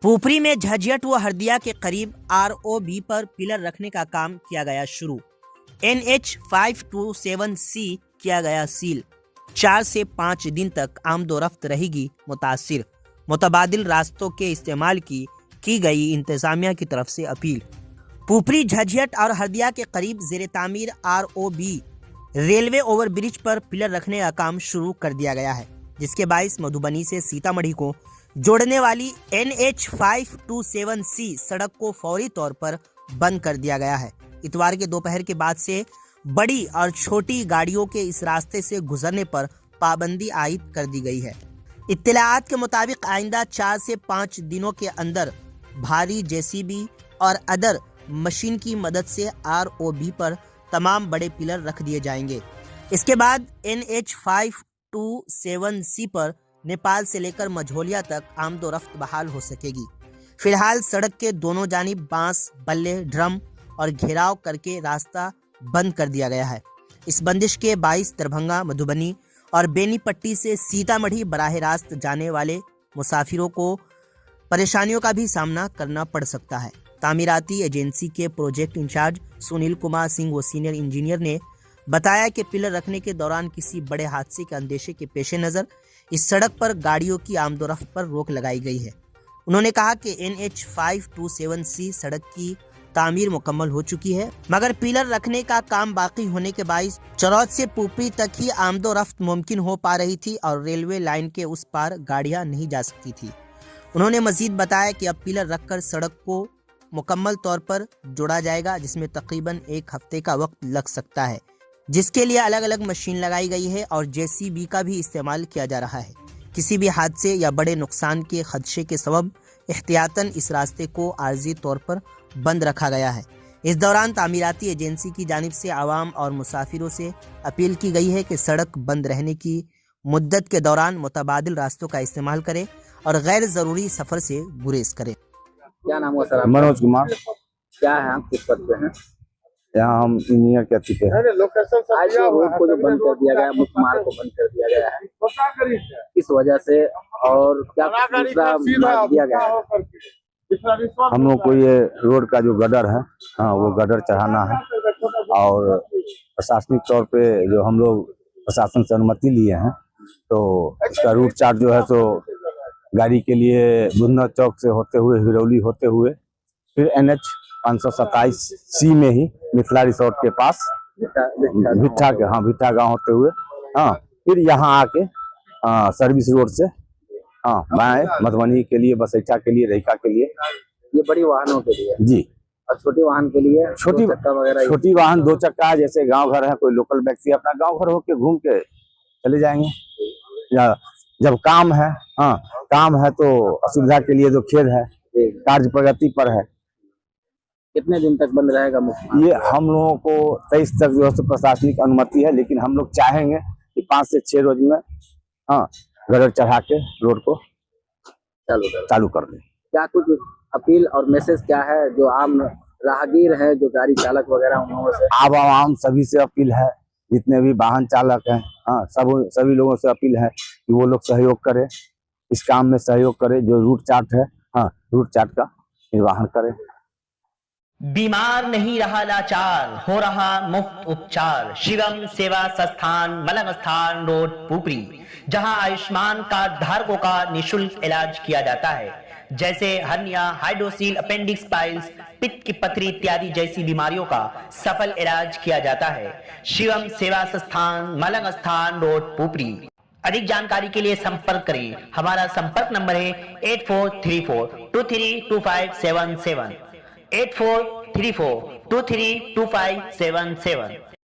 पुपरी में झज्जट व हरदिया के करीब ROB पर पिलर रखने का काम किया गया शुरू। NH 527C किया गया सील। 4 से 5 दिन तक आमदोरफ्त रहेगी मुतासिर। मुतबादिल रास्तों के इस्तेमाल की गई इंतजामिया की तरफ से अपील। पुपरी, झज्जट और हरदिया के करीब ज़ेरे तामीर ROB रेलवे ओवरब्रिज पर पिलर रखने का काम शुरू कर दिया गया है, जिसके बाइस मधुबनी से सीतामढ़ी को जोड़ने वाली NH 527C सड़क को फौरी तौर पर बंद कर दिया गया है। इतवार के दोपहर के बाद से बड़ी और छोटी गाड़ियों के इस रास्ते से गुजरने पर पाबंदी आयद कर दी गई है। इत्तलाआत के मुताबिक आइंदा 4 से 5 दिनों के अंदर भारी JCB और अदर मशीन की मदद से ROB पर तमाम बड़े पिलर रख दिए जाएंगे। इसके बाद NH 527C पर नेपाल से लेकर मझोलिया तक आमदोरफ्त बहाल हो सकेगी। फिलहाल सड़क के दोनों जानिब बांस, बल्ले, ड्रम और घेराव करके रास्ता बंद कर दिया गया है। इस बंदिश के बाइस दरभंगा, मधुबनी और बेनीपट्टी से सीतामढ़ी बराह रास्त जाने वाले मुसाफिरों को परेशानियों का भी सामना करना पड़ सकता है। तामीराती एजेंसी के प्रोजेक्ट इंचार्ज सुनील कुमार सिंह व सीनियर इंजीनियर ने बताया कि पिलर रखने के दौरान किसी बड़े हादसे के अंदेशे के पेश नज़र इस सड़क पर गाड़ियों की आमदोरफ्त पर रोक लगाई गई है। उन्होंने कहा कि NH 527C सड़क की तामीर मुकम्मल हो चुकी है, मगर पिलर रखने का काम बाकी होने के बाइस चरौद से पुपरी तक ही आमदोरफ्त मुमकिन हो पा रही थी और रेलवे लाइन के उस पार गाड़ियां नहीं जा सकती थी। उन्होंने मजीद बताया कि अब पिलर रखकर सड़क को मुकम्मल तौर पर जोड़ा जाएगा, जिसमें तकरीबन 1 हफ्ते का वक्त लग सकता है, जिसके लिए अलग अलग मशीन लगाई गई है और JCB का भी इस्तेमाल किया जा रहा है। किसी भी हादसे या बड़े नुकसान के खदशे के सबब एहतियातन इस रास्ते को आर्जी तौर पर बंद रखा गया है। इस दौरान तामीराती एजेंसी की जानिब से आवाम और मुसाफिरों से अपील की गई है कि सड़क बंद रहने की मुद्दत के दौरान मुतबादिल रास्तों का इस्तेमाल करें और गैर ज़रूरी सफ़र से गुरेज करें। क्या नाम हुआ सर? मनोज कुमार। क्या है, आप किस पद पे हैं? यहाँ हम इंजीनियर के अथी पे हैं। आज रोड को जो बंद कर दिया गया, मुख्य मार्ग को बंद कर दिया गया है, किस वजह से और क्या दूसरा मार्ग दिया गया है? हम लोग को ये रोड का जो गडर है, हाँ, वो गडर चढ़ाना है और प्रशासनिक तौर पे जो हम लोग प्रशासन से अनुमति लिए हैं, तो इसका रूट चार्ट जो है तो गाड़ी के लिए बुधना चौक से होते हुए हिरौली होते हुए फिर NH 527C में ही मिथिला रिसोर्ट के पास भिट्ठा गांव होते हुए, हाँ, फिर यहाँ आके सर्विस रोड से बाएं मधुबनी के लिए, बसैठा के लिए, रहिका के लिए। ये बड़ी वाहनों के लिए जी, और छोटी वाहन के लिए छोटी वाहन 2 चक्का, जैसे गांव घर है, कोई लोकल व्यक्ति अपना गांव घर होके घूम के चले जाएंगे, या जब काम है, हाँ, काम है तो असुविधा के लिए जो खेद है, कार्य प्रगति पर है। कितने दिन तक बंद रहेगा? ये हम लोगों को 23 तक जो है प्रशासनिक अनुमति है, लेकिन हम लोग चाहेंगे कि 5 से 6 रोज में गडर चढ़ा के रोड को चालू कर दें। क्या कुछ अपील और मैसेज क्या है जो आम राहगीर है, जो गाड़ी चालक वगैरह उन से? आम सभी से अपील है, जितने भी वाहन चालक हैं, हाँ, सभी लोगों से अपील है कि वो लोग सहयोग करें, इस काम में सहयोग करें। जो रूट चार्ट है, हाँ, रूट चार्ट का निर्वहन करें। बीमार नहीं रहा लाचार, हो रहा मुफ्त उपचार। शिवम सेवा संस्थान, मलंग स्थान रोड, पुपरी, जहां आयुष्मान कार्ड धारकों का निशुल्क इलाज किया जाता है, जैसे हर्निया, हाइड्रोसील, अपेंडिक्स, पाइल्स, पित्त की पथरी इत्यादि जैसी बीमारियों का सफल इलाज किया जाता है। शिवम सेवा संस्थान, मलंग स्थान रोड, पुपरी। अधिक जानकारी के लिए संपर्क करें। हमारा संपर्क नंबर है 8434232577, 8434232577।